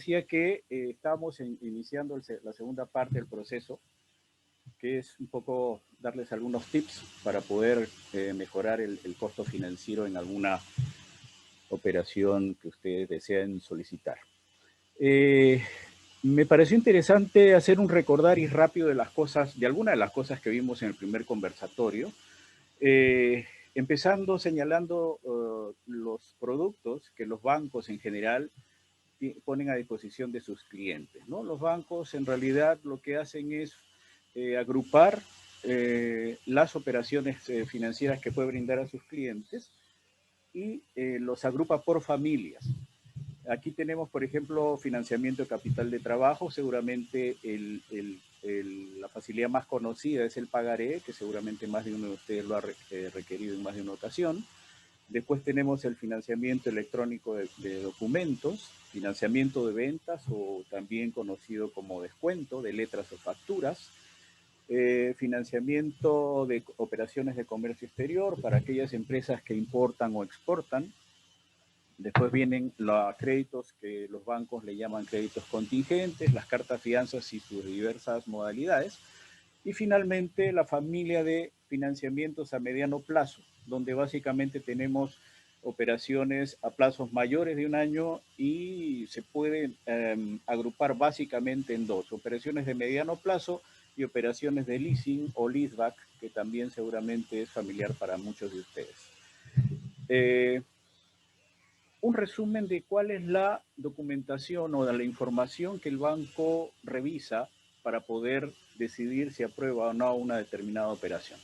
decía que estamos iniciando la segunda parte del proceso, que es un poco darles algunos tips para poder mejorar el costo financiero en alguna operación que ustedes deseen solicitar. Eh, Me pareció interesante hacer un recordar y rápido de las cosas, de algunas de las cosas que vimos en el primer conversatorio, empezando señalando los productos que los bancos en general ponen a disposición de sus clientes, ¿no? Los bancos en realidad lo que hacen es agrupar las operaciones financieras que puede brindar a sus clientes y los agrupa por familias. Aquí tenemos, por ejemplo, financiamiento de capital de trabajo. Seguramente la facilidad más conocida es el pagaré, que seguramente más de uno de ustedes lo ha requerido en más de una ocasión. Después tenemos el financiamiento electrónico de documentos, financiamiento de ventas o también conocido como descuento de letras o facturas, financiamiento de operaciones de comercio exterior para aquellas empresas que importan o exportan. Después vienen los créditos que los bancos le llaman créditos contingentes, las cartas fianzas y sus diversas modalidades. Y finalmente la familia de financiamientos a mediano plazo, donde básicamente tenemos operaciones a plazos mayores de un año y se pueden agrupar básicamente en dos, operaciones de mediano plazo y operaciones de leasing o leaseback, que también seguramente es familiar para muchos de ustedes. Eh, un resumen de cuál es la documentación o de la información que el banco revisa para poder decidir si aprueba o no una determinada operación.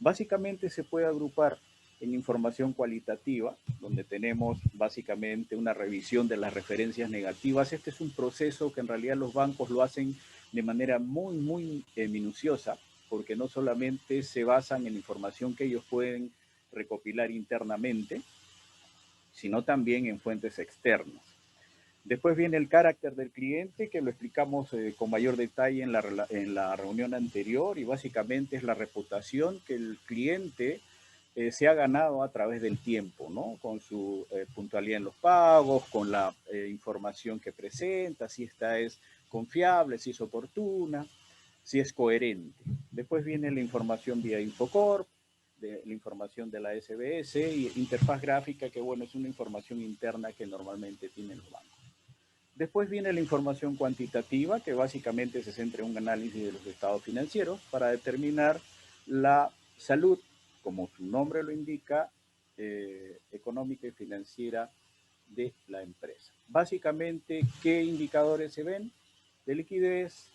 Básicamente se puede agrupar en información cualitativa, donde tenemos básicamente una revisión de las referencias negativas. Este es un proceso que en realidad los bancos lo hacen de manera muy minuciosa, porque no solamente se basan en información que ellos pueden recopilar internamente, sino también en fuentes externas. Después viene el carácter del cliente, que lo explicamos con mayor detalle en la reunión anterior, y básicamente es la reputación que el cliente se ha ganado a través del tiempo, ¿no? Con su puntualidad en los pagos, con la información que presenta, si esta es confiable, si es oportuna, si es coherente. Después viene la información vía Infocorp, de la información de la SBS y interfaz gráfica, que bueno, es una información interna que normalmente tienen los bancos. Después viene la información cuantitativa, que básicamente se centra en un análisis de los estados financieros para determinar la salud, como su nombre lo indica, económica y financiera de la empresa. Básicamente, ¿qué indicadores se ven? De liquidez,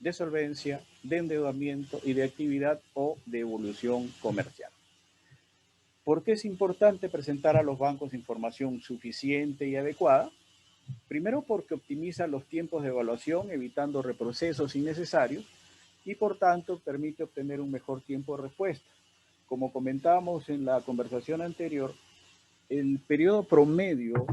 de solvencia, de endeudamiento y de actividad o de evolución comercial. ¿Por qué es importante presentar a los bancos información suficiente y adecuada? Primero, porque optimiza los tiempos de evaluación, evitando reprocesos innecesarios y por tanto permite obtener un mejor tiempo de respuesta. Como comentábamos en la conversación anterior, el periodo promedio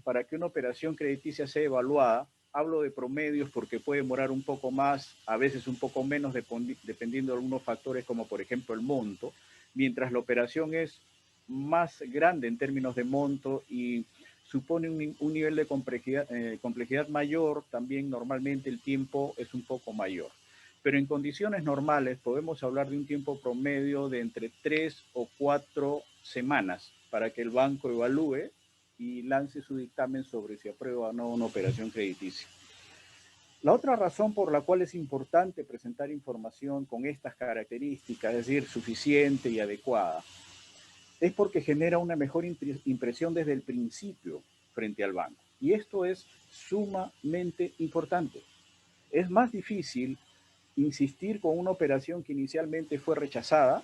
para que una operación crediticia sea evaluada, hablo de promedios porque puede demorar un poco más, a veces un poco menos, dependiendo de algunos factores como por ejemplo el monto, mientras la operación es más grande en términos de monto y supone un nivel de complejidad mayor, también normalmente el tiempo es un poco mayor. Pero en condiciones normales podemos hablar de un tiempo promedio de entre 3 o 4 semanas para que el banco evalúe y lance su dictamen sobre si aprueba o no una operación crediticia. La otra razón por la cual es importante presentar información con estas características, es decir, suficiente y adecuada, es porque genera una mejor impresión desde el principio frente al banco. Y esto es sumamente importante. Es más difícil insistir con una operación que inicialmente fue rechazada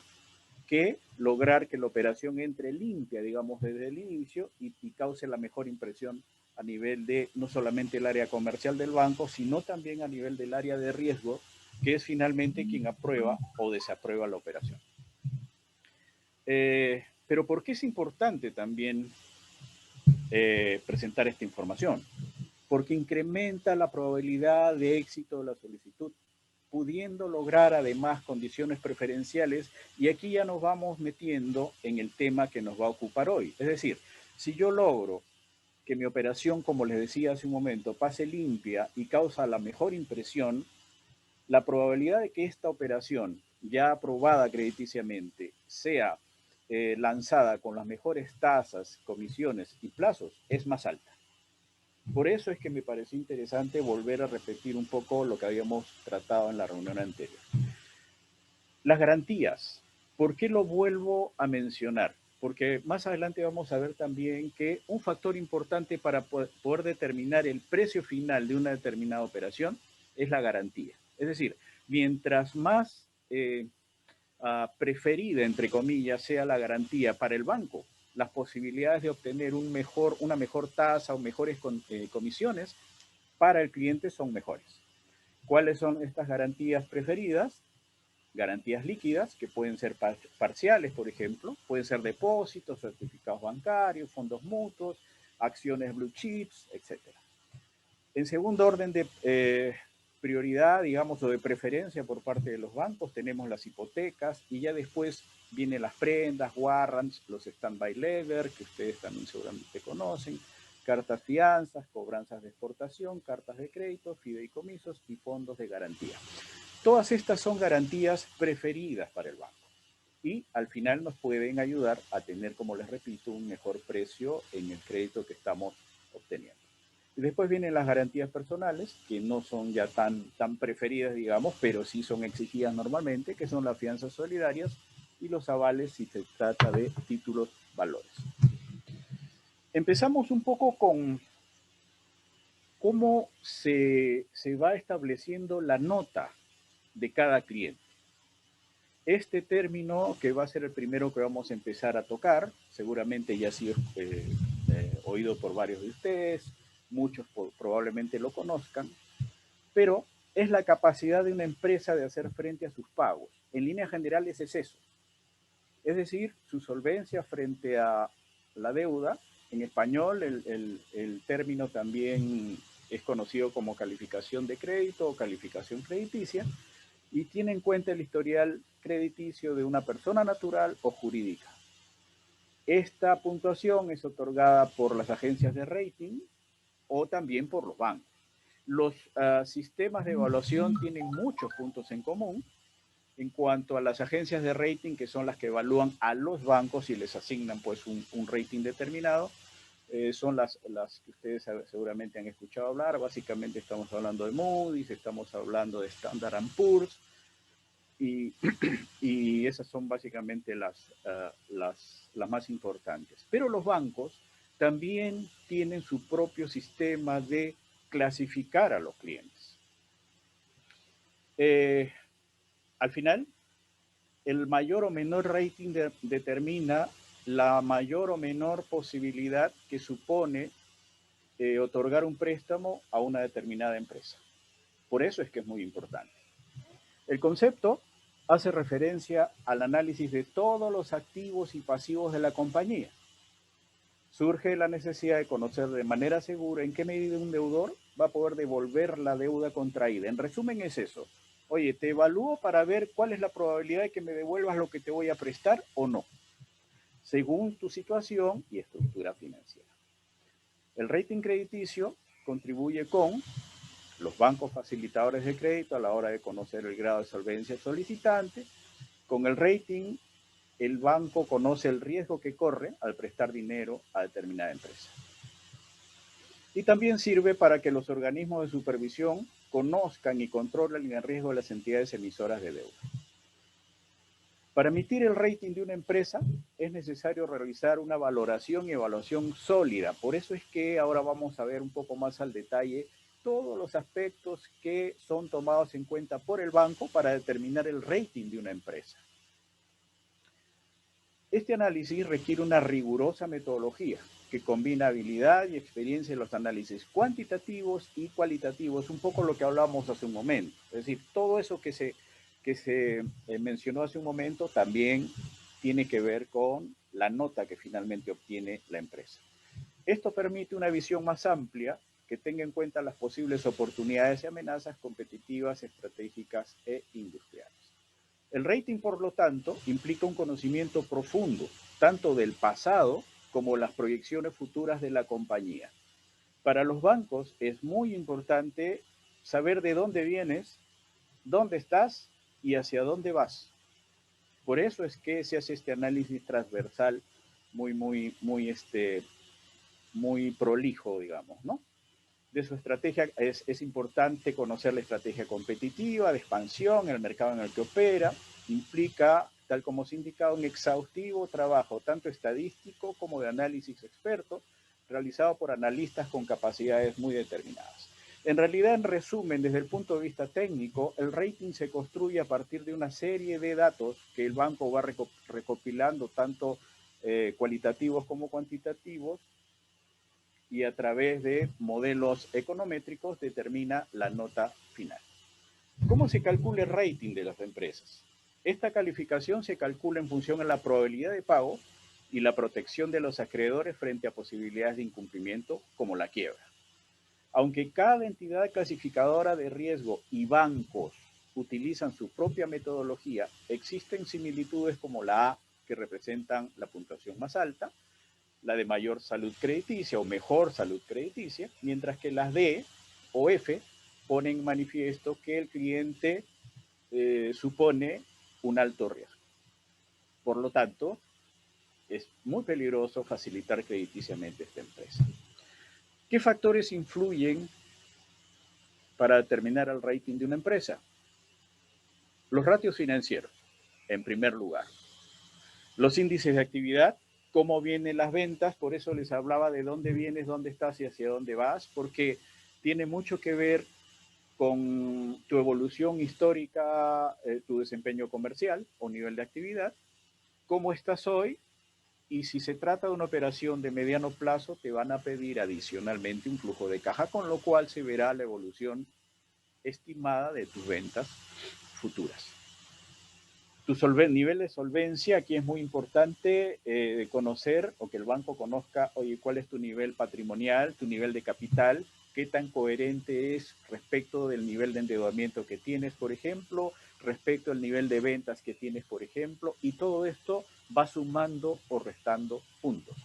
que lograr que la operación entre limpia, digamos, desde el inicio y cause la mejor impresión a nivel de no solamente el área comercial del banco, sino también a nivel del área de riesgo, que es finalmente quien aprueba o desaprueba la operación. Pero ¿por qué es importante también presentar esta información? Porque incrementa la probabilidad de éxito de la solicitud, pudiendo lograr además condiciones preferenciales, y aquí ya nos vamos metiendo en el tema que nos va a ocupar hoy. Es decir, si yo logro que mi operación, como les decía hace un momento, pase limpia y causa la mejor impresión, la probabilidad de que esta operación, ya aprobada crediticiamente, sea lanzada con las mejores tasas, comisiones y plazos es más alta. Por eso es que me pareció interesante volver a repetir un poco lo que habíamos tratado en la reunión anterior. Las garantías. ¿Por qué lo vuelvo a mencionar? Porque más adelante vamos a ver también que un factor importante para poder determinar el precio final de una determinada operación es la garantía. Es decir, mientras más preferida, entre comillas, sea la garantía para el banco, las posibilidades de obtener una mejor tasa o mejores comisiones para el cliente son mejores. ¿Cuáles son estas garantías preferidas? Garantías líquidas, que pueden ser parciales, por ejemplo, pueden ser depósitos, certificados bancarios, fondos mutuos, acciones blue chips, etc. En segundo orden de prioridad, digamos, o de preferencia por parte de los bancos, tenemos las hipotecas y ya después vienen las prendas, warrants, los stand-by letter, que ustedes también seguramente conocen, cartas fianzas, cobranzas de exportación, cartas de crédito, fideicomisos y fondos de garantía. Todas estas son garantías preferidas para el banco y al final nos pueden ayudar a tener, como les repito, un mejor precio en el crédito que estamos obteniendo. Y después vienen las garantías personales, que no son ya tan preferidas, digamos, pero sí son exigidas normalmente, que son las fianzas solidarias y los avales si se trata de títulos valores. Empezamos un poco con cómo se va estableciendo la nota de cada cliente. Este término, que va a ser el primero que vamos a empezar a tocar, seguramente ya ha sido oído por varios de ustedes, muchos probablemente lo conozcan, pero es la capacidad de una empresa de hacer frente a sus pagos. En líneas generales es eso. Es decir, su solvencia frente a la deuda. En español el término también es conocido como calificación de crédito o calificación crediticia, y tiene en cuenta el historial crediticio de una persona natural o jurídica. Esta puntuación es otorgada por las agencias de rating o también por los bancos. Los sistemas de evaluación tienen muchos puntos en común en cuanto a las agencias de rating, que son las que evalúan a los bancos y les asignan pues un rating determinado. Son las que ustedes seguramente han escuchado hablar. Básicamente estamos hablando de Moody's, estamos hablando de Standard & Poor's, y esas son básicamente las más importantes. Pero los bancos también tienen su propio sistema de clasificar a los clientes. Al final, el mayor o menor rating determina la mayor o menor posibilidad que supone otorgar un préstamo a una determinada empresa. Por eso es que es muy importante. El concepto hace referencia al análisis de todos los activos y pasivos de la compañía. Surge la necesidad de conocer de manera segura en qué medida un deudor va a poder devolver la deuda contraída. En resumen es eso. Oye, te evalúo para ver cuál es la probabilidad de que me devuelvas lo que te voy a prestar o no, según tu situación y estructura financiera. El rating crediticio contribuye con los bancos facilitadores de crédito a la hora de conocer el grado de solvencia del solicitante. Con el rating, el banco conoce el riesgo que corre al prestar dinero a determinada empresa. Y también sirve para que los organismos de supervisión conozcan y controlen el riesgo de las entidades emisoras de deuda. Para emitir el rating de una empresa es necesario realizar una valoración y evaluación sólida. Por eso es que ahora vamos a ver un poco más al detalle todos los aspectos que son tomados en cuenta por el banco para determinar el rating de una empresa. Este análisis requiere una rigurosa metodología que combina habilidad y experiencia en los análisis cuantitativos y cualitativos, un poco lo que hablamos hace un momento. Es decir, todo eso que se mencionó hace un momento también tiene que ver con la nota que finalmente obtiene la empresa. Esto permite una visión más amplia que tenga en cuenta las posibles oportunidades y amenazas competitivas, estratégicas e industriales. El rating, por lo tanto, implica un conocimiento profundo, tanto del pasado como las proyecciones futuras de la compañía. Para los bancos es muy importante saber de dónde vienes, dónde estás y hacia dónde vas. Por eso es que se hace este análisis transversal muy prolijo, digamos, ¿no? De su estrategia es importante conocer la estrategia competitiva, de expansión, el mercado en el que opera, implica, tal como se indica, un exhaustivo trabajo, tanto estadístico como de análisis experto, realizado por analistas con capacidades muy determinadas. En realidad, en resumen, desde el punto de vista técnico, el rating se construye a partir de una serie de datos que el banco va recopilando, tanto cualitativos como cuantitativos, y a través de modelos econométricos determina la nota final. ¿Cómo se calcula el rating de las empresas? Esta calificación se calcula en función de la probabilidad de pago y la protección de los acreedores frente a posibilidades de incumplimiento como la quiebra. Aunque cada entidad clasificadora de riesgo y bancos utilizan su propia metodología, existen similitudes como la A, que representan la puntuación más alta, la de mayor salud crediticia o mejor salud crediticia, mientras que las D o F ponen en manifiesto que el cliente supone un alto riesgo. Por lo tanto, es muy peligroso facilitar crediticiamente esta empresa. ¿Qué factores influyen para determinar el rating de una empresa? Los ratios financieros, en primer lugar. Los índices de actividad, cómo vienen las ventas, por eso les hablaba de dónde vienes, dónde estás y hacia dónde vas, porque tiene mucho que ver con tu evolución histórica, tu desempeño comercial o nivel de actividad, cómo estás hoy, y si se trata de una operación de mediano plazo, te van a pedir adicionalmente un flujo de caja, con lo cual se verá la evolución estimada de tus ventas futuras. Tu nivel de solvencia, aquí es muy importante conocer o que el banco conozca, oye, cuál es tu nivel patrimonial, tu nivel de capital, qué tan coherente es respecto del nivel de endeudamiento que tienes, por ejemplo, respecto al nivel de ventas que tienes, por ejemplo, y todo esto va sumando o restando puntos.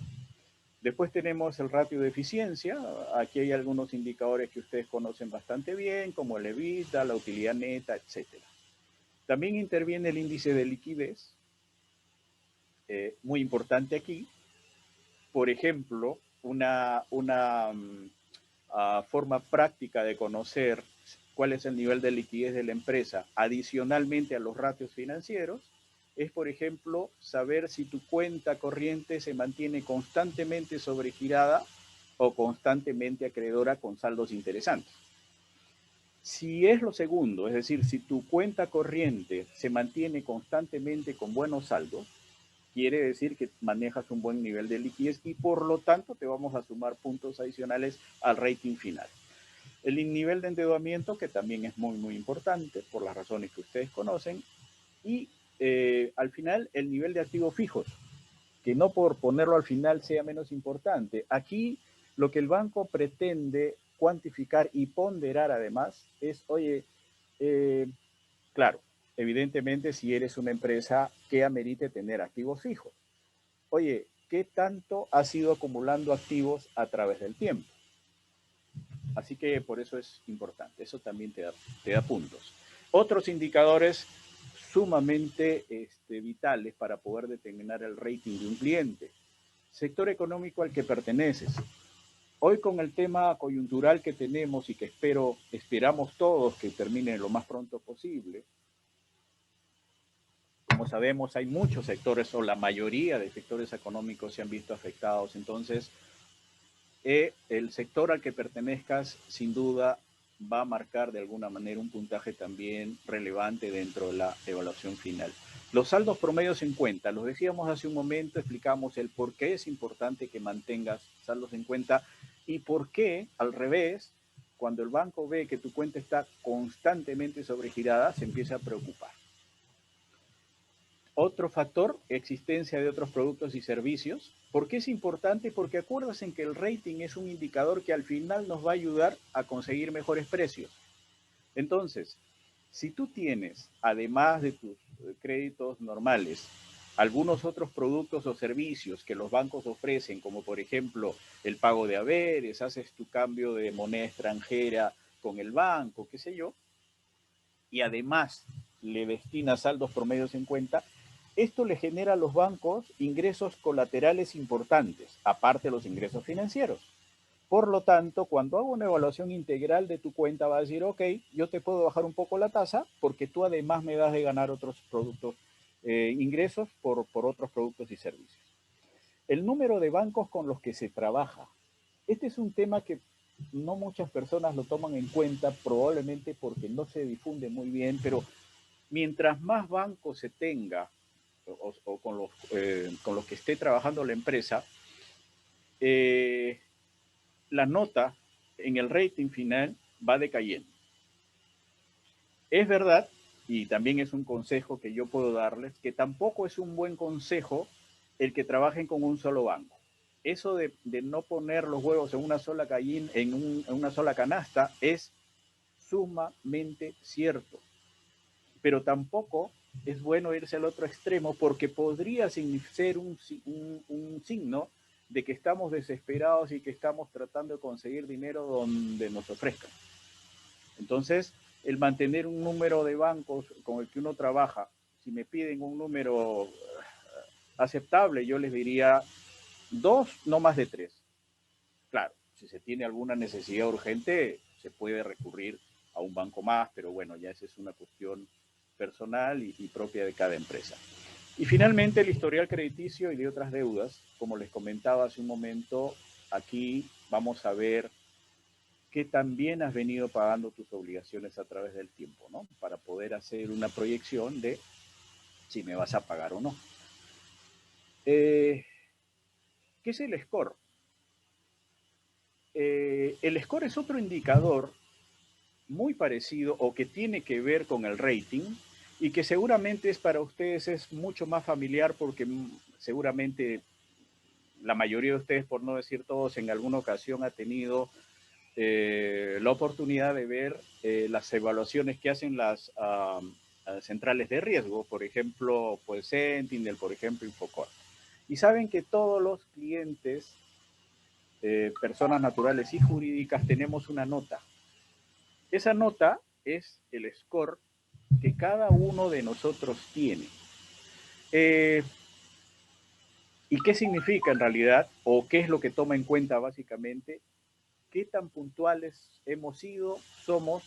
Después tenemos el ratio de eficiencia. Aquí hay algunos indicadores que ustedes conocen bastante bien, como el EBITDA, la utilidad neta, etcétera. También interviene el índice de liquidez, muy importante aquí. Por ejemplo, una forma práctica de conocer cuál es el nivel de liquidez de la empresa, adicionalmente a los ratios financieros, es, por ejemplo, saber si tu cuenta corriente se mantiene constantemente sobregirada o constantemente acreedora con saldos interesantes. Si es lo segundo, es decir, si tu cuenta corriente se mantiene constantemente con buenos saldos, quiere decir que manejas un buen nivel de liquidez y por lo tanto te vamos a sumar puntos adicionales al rating final. El nivel de endeudamiento, que también es muy importante por las razones que ustedes conocen, y al final el nivel de activos fijos, que no por ponerlo al final sea menos importante. Aquí lo que el banco pretende cuantificar y ponderar además es, oye, claro, evidentemente si eres una empresa que amerite tener activos fijos, oye, ¿qué tanto has ido acumulando activos a través del tiempo? Así que por eso es importante, eso también te da puntos. Otros indicadores sumamente vitales para poder determinar el rating de un cliente. Sector económico al que perteneces. Hoy con el tema coyuntural que tenemos y que esperamos todos que termine lo más pronto posible, como sabemos hay muchos sectores o la mayoría de sectores económicos se han visto afectados, entonces el sector al que pertenezcas sin duda va a marcar de alguna manera un puntaje también relevante dentro de la evaluación final. Los saldos promedios en cuenta, los decíamos hace un momento, explicamos el por qué es importante que mantengas saldos en cuenta y por qué, al revés, cuando el banco ve que tu cuenta está constantemente sobregirada, se empieza a preocupar. Otro factor, existencia de otros productos y servicios. ¿Por qué es importante? Porque acuérdense que el rating es un indicador que al final nos va a ayudar a conseguir mejores precios. Entonces, si tú tienes, además de tus créditos normales, algunos otros productos o servicios que los bancos ofrecen, como por ejemplo el pago de haberes, haces tu cambio de moneda extranjera con el banco, qué sé yo, y además le destina saldos promedios en cuenta, esto le genera a los bancos ingresos colaterales importantes, aparte de los ingresos financieros. Por lo tanto, cuando hago una evaluación integral de tu cuenta, va a decir, ok, yo te puedo bajar un poco la tasa porque tú además me das de ganar otros productos, ingresos por otros productos y servicios. El número de bancos con los que se trabaja. Este es un tema que no muchas personas lo toman en cuenta, probablemente porque no se difunde muy bien, pero mientras más bancos se tenga o con los que esté trabajando la empresa, la nota en el rating final va decayendo. Es verdad, y también es un consejo que yo puedo darles, que tampoco es un buen consejo el que trabajen con un solo banco. Eso de no poner los huevos en una sola gallina, en una sola canasta, es sumamente cierto. Pero tampoco es bueno irse al otro extremo porque podría ser un signo de que estamos desesperados y que estamos tratando de conseguir dinero donde nos ofrezcan. Entonces, el mantener un número de bancos con el que uno trabaja, si me piden un número aceptable, yo les diría 2, no más de 3. Claro, si se tiene alguna necesidad urgente, se puede recurrir a un banco más, pero bueno, ya esa es una cuestión personal y propia de cada empresa. Y finalmente, el historial crediticio y de otras deudas. Como les comentaba hace un momento, aquí vamos a ver que también has venido pagando tus obligaciones a través del tiempo, ¿no? Para poder hacer una proyección de si me vas a pagar o no. ¿Qué es el score? El score es otro indicador muy parecido o que tiene que ver con el rating y que seguramente es para ustedes es mucho más familiar porque seguramente la mayoría de ustedes, por no decir todos, en alguna ocasión ha tenido la oportunidad de ver las evaluaciones que hacen las centrales de riesgo, por ejemplo, pues Sentinel, por ejemplo, Infocor. Y saben que todos los clientes, personas naturales y jurídicas, tenemos una nota. Esa nota es el score que cada uno de nosotros tiene. ¿Y qué significa en realidad? ¿O qué es lo que toma en cuenta básicamente? ¿Qué tan puntuales hemos sido, somos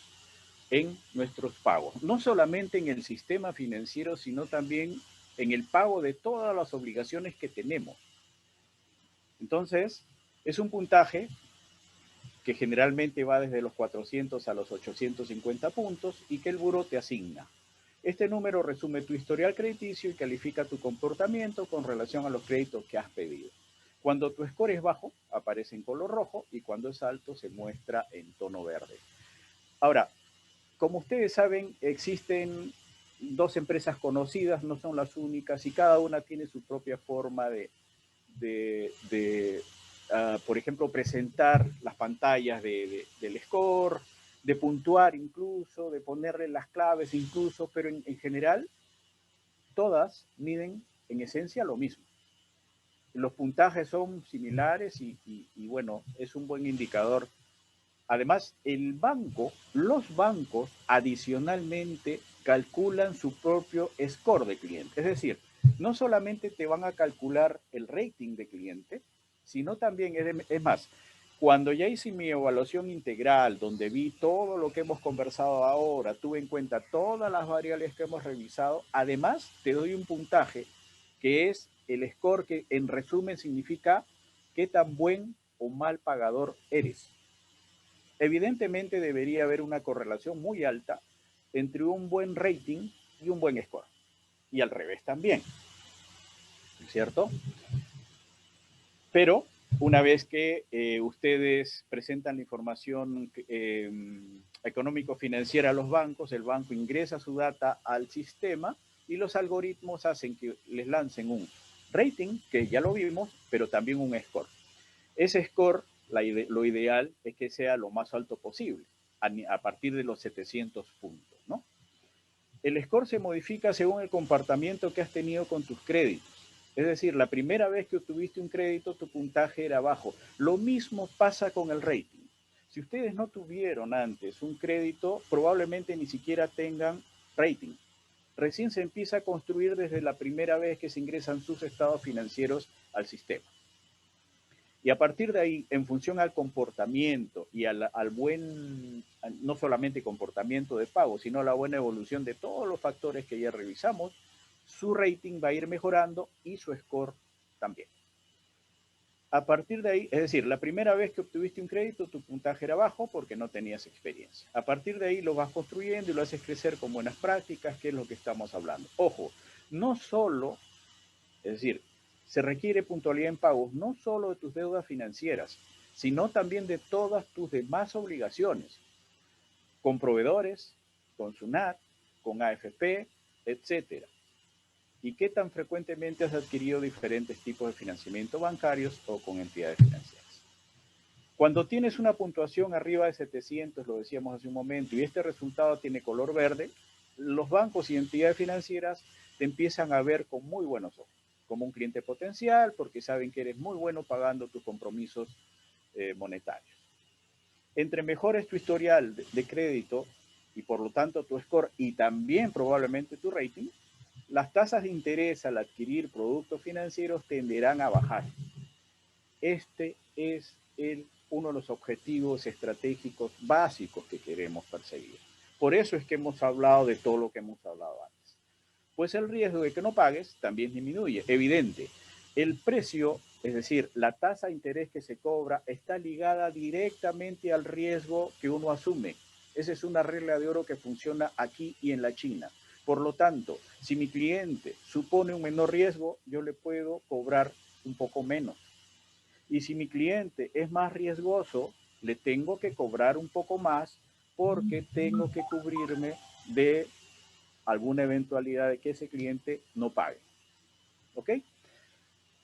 en nuestros pagos? No solamente en el sistema financiero, sino también en el pago de todas las obligaciones que tenemos. Entonces, es un puntaje que generalmente va desde los 400 a los 850 puntos y que el buró te asigna. Este número resume tu historial crediticio y califica tu comportamiento con relación a los créditos que has pedido. Cuando tu score es bajo, aparece en color rojo y cuando es alto se muestra en tono verde. Ahora, como ustedes saben, existen dos empresas conocidas, no son las únicas, y cada una tiene su propia forma de por ejemplo, presentar las pantallas del score, de puntuar incluso, de ponerle las claves incluso, pero en general todas miden en esencia lo mismo. Los puntajes son similares y bueno, es un buen indicador. Además, los bancos adicionalmente calculan su propio score de cliente. Es decir, no solamente te van a calcular el rating de cliente, sino también, es más, cuando ya hice mi evaluación integral, donde vi todo lo que hemos conversado ahora, tuve en cuenta todas las variables que hemos revisado, además te doy un puntaje que es el score que en resumen significa qué tan buen o mal pagador eres. Evidentemente debería haber una correlación muy alta entre un buen rating y un buen score. Y al revés también, ¿cierto? Pero una vez que ustedes presentan la información económico-financiera a los bancos, el banco ingresa su data al sistema y los algoritmos hacen que les lancen un rating, que ya lo vimos, pero también un score. Ese score, lo ideal es que sea lo más alto posible, a partir de los 700 puntos, ¿no? El score se modifica según el comportamiento que has tenido con tus créditos. Es decir, la primera vez que obtuviste un crédito, tu puntaje era bajo. Lo mismo pasa con el rating. Si ustedes no tuvieron antes un crédito, probablemente ni siquiera tengan rating. Recién se empieza a construir desde la primera vez que se ingresan sus estados financieros al sistema. Y a partir de ahí, en función al comportamiento y al buen, no solamente comportamiento de pago, sino la buena evolución de todos los factores que ya revisamos, su rating va a ir mejorando y su score también. A partir de ahí, es decir, la primera vez que obtuviste un crédito, tu puntaje era bajo porque no tenías experiencia. A partir de ahí lo vas construyendo y lo haces crecer con buenas prácticas, que es lo que estamos hablando. Ojo, no solo, es decir, se requiere puntualidad en pagos, no solo de tus deudas financieras, sino también de todas tus demás obligaciones, con proveedores, con SUNAT, con AFP, etcétera. ¿Y qué tan frecuentemente has adquirido diferentes tipos de financiamiento bancarios o con entidades financieras? Cuando tienes una puntuación arriba de 700, lo decíamos hace un momento, y este resultado tiene color verde, los bancos y entidades financieras te empiezan a ver con muy buenos ojos, como un cliente potencial, porque saben que eres muy bueno pagando tus compromisos monetarios. Entre mejor es tu historial de crédito y por lo tanto tu score y también probablemente tu rating, las tasas de interés al adquirir productos financieros tenderán a bajar. Este es uno de los objetivos estratégicos básicos que queremos perseguir. Por eso es que hemos hablado de todo lo que hemos hablado antes. Pues el riesgo de que no pagues también disminuye. Evidente, el precio, es decir, la tasa de interés que se cobra, está ligada directamente al riesgo que uno asume. Esa es una regla de oro que funciona aquí y en la China. Por lo tanto, si mi cliente supone un menor riesgo, yo le puedo cobrar un poco menos. Y si mi cliente es más riesgoso, le tengo que cobrar un poco más porque tengo que cubrirme de alguna eventualidad de que ese cliente no pague. ¿Ok?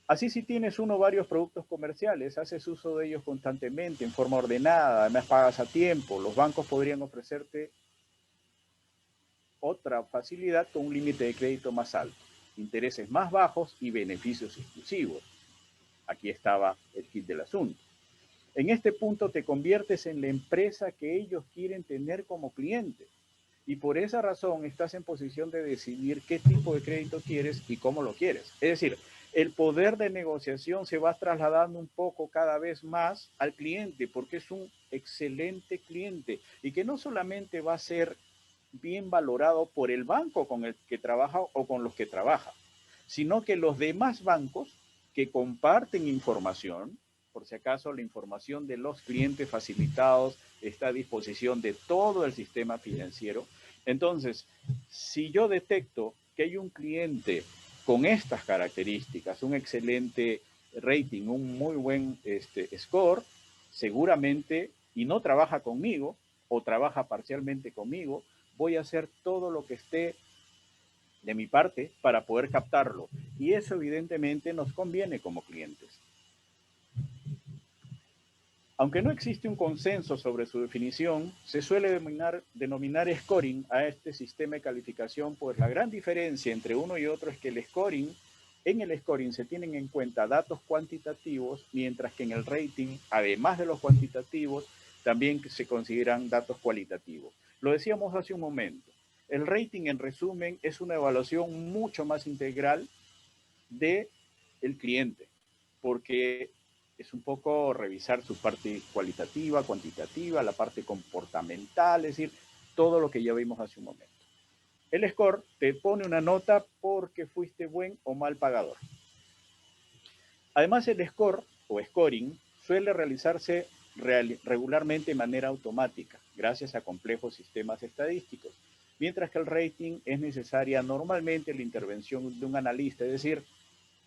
Así si tienes uno o varios productos comerciales, haces uso de ellos constantemente, en forma ordenada, además pagas a tiempo, los bancos podrían ofrecerte otra facilidad con un límite de crédito más alto, intereses más bajos y beneficios exclusivos. Aquí estaba el kit del asunto. En este punto te conviertes en la empresa que ellos quieren tener como cliente. Y por esa razón estás en posición de decidir qué tipo de crédito quieres y cómo lo quieres. Es decir, el poder de negociación se va trasladando un poco cada vez más al cliente porque es un excelente cliente y que no solamente va a ser bien valorado por el banco con el que trabaja o con los que trabaja, sino que los demás bancos que comparten información, por si acaso la información de los clientes facilitados está a disposición de todo el sistema financiero. Entonces, si yo detecto que hay un cliente con estas características, un excelente rating, un muy buen score, seguramente, y no trabaja conmigo o trabaja parcialmente conmigo, voy a hacer todo lo que esté de mi parte para poder captarlo. Y eso evidentemente nos conviene como clientes. Aunque no existe un consenso sobre su definición, se suele denominar scoring a este sistema de calificación, pues la gran diferencia entre uno y otro es que en el scoring se tienen en cuenta datos cuantitativos, mientras que en el rating, además de los cuantitativos, también se consideran datos cualitativos. Lo decíamos hace un momento. El rating, en resumen, es una evaluación mucho más integral del cliente, porque es un poco revisar su parte cualitativa, cuantitativa, la parte comportamental, es decir, todo lo que ya vimos hace un momento. El score te pone una nota porque fuiste buen o mal pagador. Además, el score o scoring suele realizarse regularmente de manera automática, gracias a complejos sistemas estadísticos, mientras que el rating es necesaria normalmente la intervención de un analista, es decir,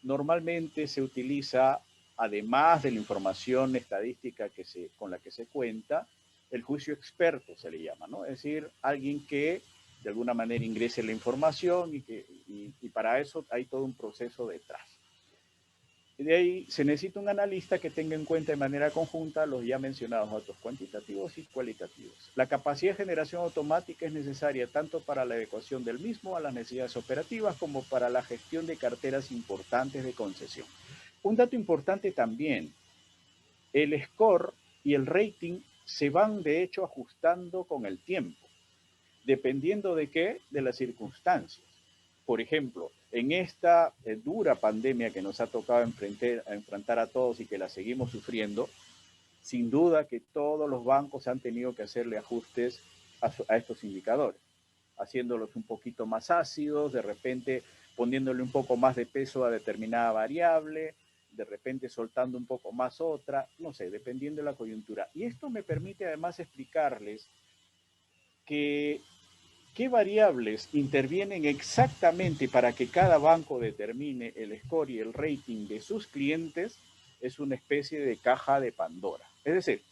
normalmente se utiliza, además de la información estadística con la que se cuenta, el juicio experto se le llama, ¿no? Es decir, alguien que de alguna manera ingrese la información y para eso hay todo un proceso detrás. De ahí se necesita un analista que tenga en cuenta de manera conjunta los ya mencionados datos cuantitativos y cualitativos. La capacidad de generación automática es necesaria tanto para la adecuación del mismo a las necesidades operativas como para la gestión de carteras importantes de concesión. Un dato importante también, el score y el rating se van de hecho ajustando con el tiempo, dependiendo de qué, de las circunstancias. Por ejemplo, en esta dura pandemia que nos ha tocado enfrentar a todos y que la seguimos sufriendo, sin duda que todos los bancos han tenido que hacerle ajustes a estos indicadores, haciéndolos un poquito más ácidos, de repente poniéndole un poco más de peso a determinada variable, de repente soltando un poco más otra, no sé, dependiendo de la coyuntura. Y esto me permite además explicarles que qué variables intervienen exactamente para que cada banco determine el score y el rating de sus clientes es una especie de caja de Pandora. Es decir,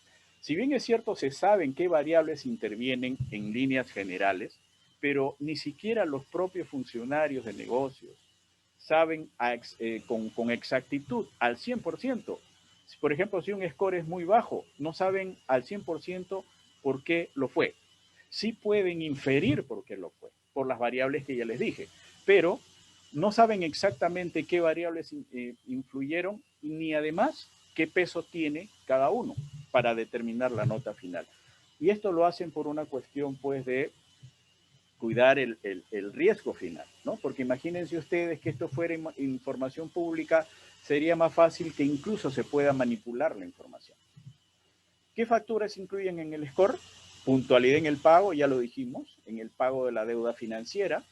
si bien es cierto, se saben qué variables intervienen en líneas generales, pero ni siquiera los propios funcionarios de negocios saben con exactitud al 100%. Por ejemplo, si un score es muy bajo, no saben al 100% por qué lo fue. Sí pueden inferir por qué lo fue, por las variables que ya les dije, pero no saben exactamente qué variables influyeron ni además qué peso tiene cada uno para determinar la nota final. Y esto lo hacen por una cuestión pues de cuidar el riesgo final, ¿no? Porque imagínense ustedes que esto fuera información pública, sería más fácil que incluso se pueda manipular la información. ¿Qué facturas incluyen en el score? Puntualidad en el pago, ya lo dijimos, en el pago de la deuda financiera.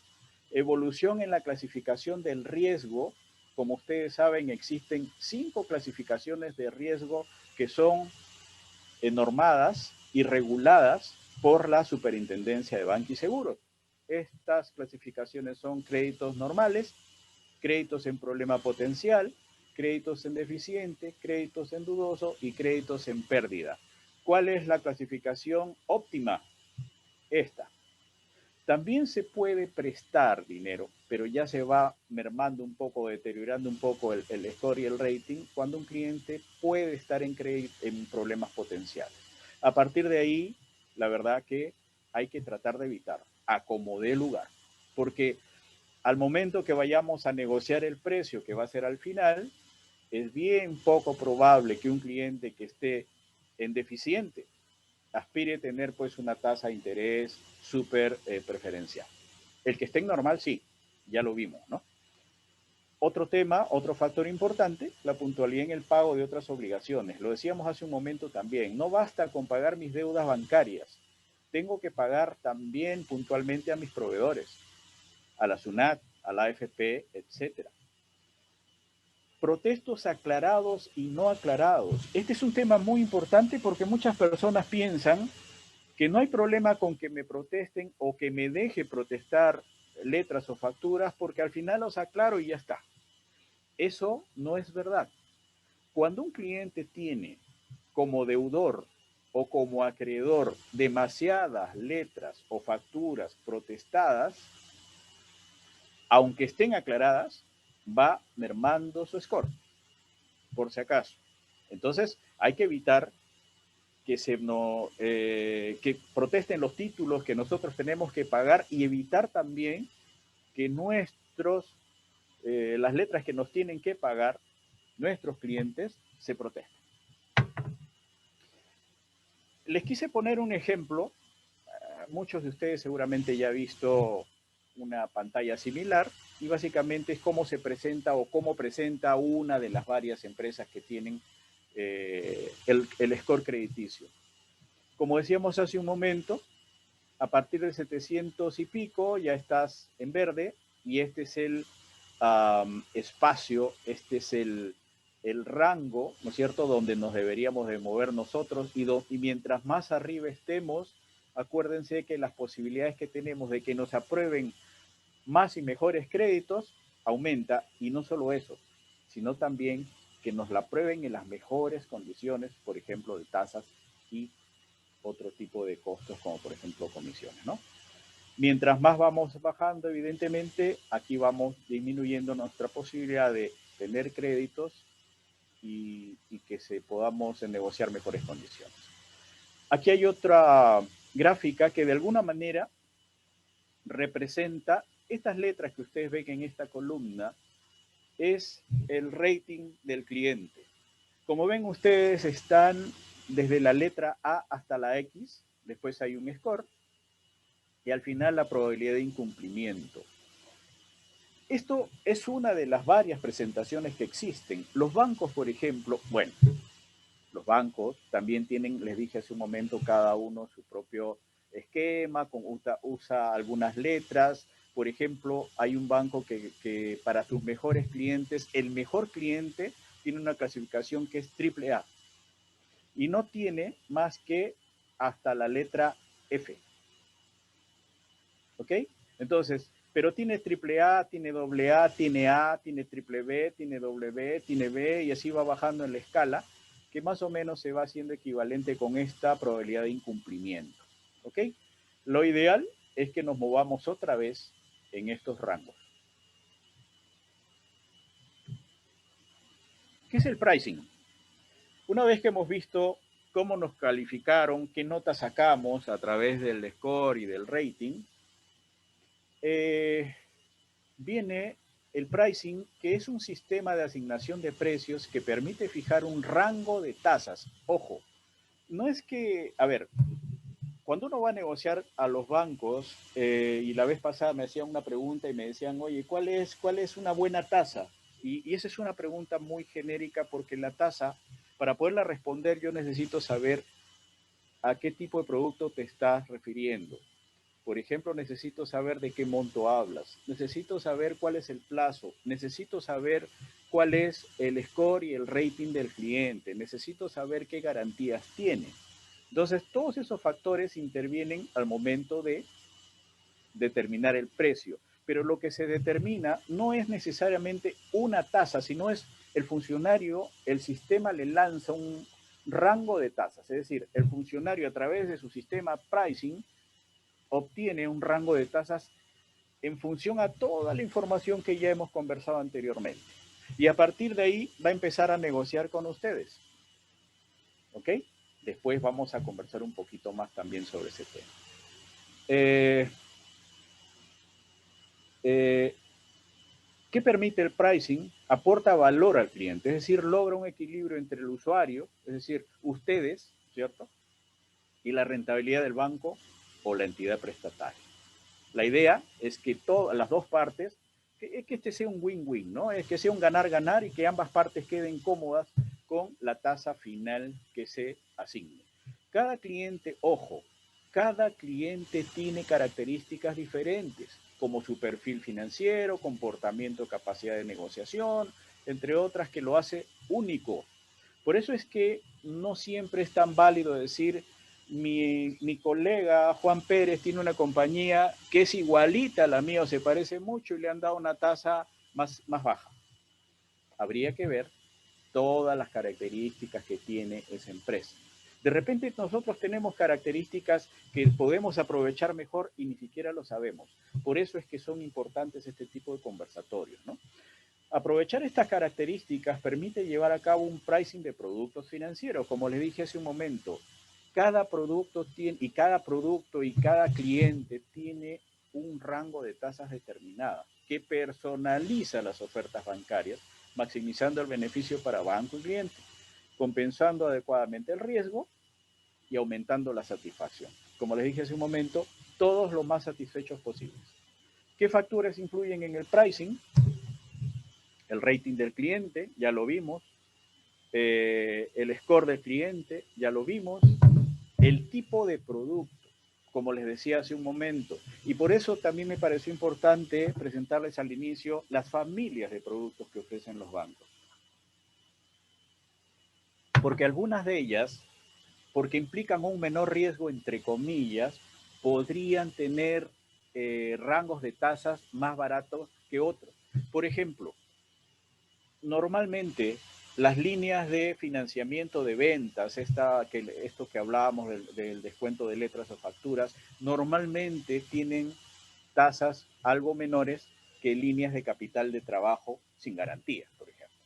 Evolución en la clasificación del riesgo. Como ustedes saben, existen 5 clasificaciones de riesgo que son normadas y reguladas por la Superintendencia de Banca y Seguros. Estas clasificaciones son créditos normales, créditos en problema potencial, créditos en deficiente, créditos en dudoso y créditos en pérdida. ¿Cuál es la clasificación óptima? Esta. También se puede prestar dinero, pero ya se va mermando un poco, deteriorando un poco el score y el rating cuando un cliente puede estar en problemas potenciales. A partir de ahí, la verdad que hay que tratar de evitar, a como dé lugar, porque al momento que vayamos a negociar el precio que va a ser al final, es bien poco probable que un cliente que esté en deficiente aspire a tener pues una tasa de interés súper preferencial. El que esté en normal, sí, ya lo vimos, ¿no? Otro tema, otro factor importante, la puntualidad en el pago de otras obligaciones. Lo decíamos hace un momento también, no basta con pagar mis deudas bancarias, tengo que pagar también puntualmente a mis proveedores, a la SUNAT, a la AFP, etcétera. Protestos aclarados y no aclarados. Este es un tema muy importante porque muchas personas piensan que no hay problema con que me protesten o que me deje protestar letras o facturas porque al final los aclaro y ya está. Eso no es verdad. Cuando un cliente tiene como deudor o como acreedor demasiadas letras o facturas protestadas, aunque estén aclaradas, va mermando su score, por si acaso. Entonces, hay que evitar que protesten los títulos que nosotros tenemos que pagar y evitar también que las letras que nos tienen que pagar nuestros clientes se protesten. Les quise poner un ejemplo. Muchos de ustedes seguramente ya han visto una pantalla similar y básicamente es cómo se presenta o cómo presenta una de las varias empresas que tienen el score crediticio. Como decíamos hace un momento, a partir de 700 y pico ya estás en verde y este es el espacio, este es el rango, ¿no es cierto?, donde nos deberíamos de mover nosotros y mientras más arriba estemos, acuérdense que las posibilidades que tenemos de que nos aprueben más y mejores créditos aumenta y no solo eso, sino también que nos la aprueben en las mejores condiciones, por ejemplo, de tasas y otro tipo de costos como por ejemplo comisiones, ¿no? Mientras más vamos bajando, evidentemente, aquí vamos disminuyendo nuestra posibilidad de tener créditos y que podamos negociar mejores condiciones. Aquí hay otra gráfica que de alguna manera representa estas letras que ustedes ven en esta columna, es el rating del cliente. Como ven ustedes, están desde la letra A hasta la X, después hay un score, y al final la probabilidad de incumplimiento. Esto es una de las varias presentaciones que existen. Los bancos, por ejemplo, bueno, los bancos también tienen, les dije hace un momento, cada uno su propio esquema, usa algunas letras. Por ejemplo, hay un banco que para sus mejores clientes, el mejor cliente tiene una clasificación que es AAA y no tiene más que hasta la letra F. ¿Ok? Entonces, pero tiene AAA, tiene AA, tiene A, tiene triple B, tiene W, tiene B, y así va bajando en la escala, que más o menos se va haciendo equivalente con esta probabilidad de incumplimiento. ¿Ok? Lo ideal es que nos movamos otra vez en estos rangos. ¿Qué es el pricing? Una vez que hemos visto cómo nos calificaron, qué notas sacamos a través del score y del rating, viene el pricing, que es un sistema de asignación de precios que permite fijar un rango de tasas. Ojo, no es que, a ver, cuando uno va a negociar a los bancos, y la vez pasada me hacían una pregunta y me decían, oye, ¿cuál es una buena tasa? Y esa es una pregunta muy genérica porque la tasa, para poderla responder, yo necesito saber a qué tipo de producto te estás refiriendo. Por ejemplo, necesito saber de qué monto hablas, necesito saber cuál es el plazo, necesito saber cuál es el score y el rating del cliente, necesito saber qué garantías tiene. Entonces, todos esos factores intervienen al momento de determinar el precio, pero lo que se determina no es necesariamente una tasa, sino es el funcionario, el sistema le lanza un rango de tasas, es decir, el funcionario a través de su sistema pricing obtiene un rango de tasas en función a toda la información que ya hemos conversado anteriormente. Y a partir de ahí va a empezar a negociar con ustedes. ¿Ok? Después vamos a conversar un poquito más también sobre ese tema. ¿Qué permite el pricing? Aporta valor al cliente, es decir, logra un equilibrio entre el usuario, es decir, ustedes, ¿cierto? Y la rentabilidad del banco o la entidad prestataria. La idea es que todas las dos partes, que este sea un win-win, ¿no? Es que sea un ganar-ganar y que ambas partes queden cómodas con la tasa final que se asigne. Cada cliente, ojo, cada cliente tiene características diferentes, como su perfil financiero, comportamiento, capacidad de negociación, entre otras, que lo hace único. Por eso es que no siempre es tan válido decir, mi colega Juan Pérez tiene una compañía que es igualita a la mía o se parece mucho y le han dado una tasa más baja. Habría que ver todas las características que tiene esa empresa. De repente nosotros tenemos características que podemos aprovechar mejor y ni siquiera lo sabemos. Por eso es que son importantes este tipo de conversatorios, ¿no? Aprovechar estas características permite llevar a cabo un pricing de productos financieros. Como les dije hace un momento, cada producto y cada cliente tiene un rango de tasas determinada que personaliza las ofertas bancarias, maximizando el beneficio para banco y cliente, compensando adecuadamente el riesgo y aumentando la satisfacción. Como les dije hace un momento, todos lo más satisfechos posibles. ¿Qué factores influyen en el pricing? El rating del cliente, ya lo vimos. El score del cliente, ya lo vimos. El tipo de producto, como les decía hace un momento. Y por eso también me pareció importante presentarles al inicio las familias de productos que ofrecen los bancos. Porque algunas de ellas, porque implican un menor riesgo, entre comillas, podrían tener rangos de tasas más baratos que otros. Por ejemplo, normalmente las líneas de financiamiento de ventas, esto que hablábamos del descuento de letras o facturas, normalmente tienen tasas algo menores que líneas de capital de trabajo sin garantías, por ejemplo.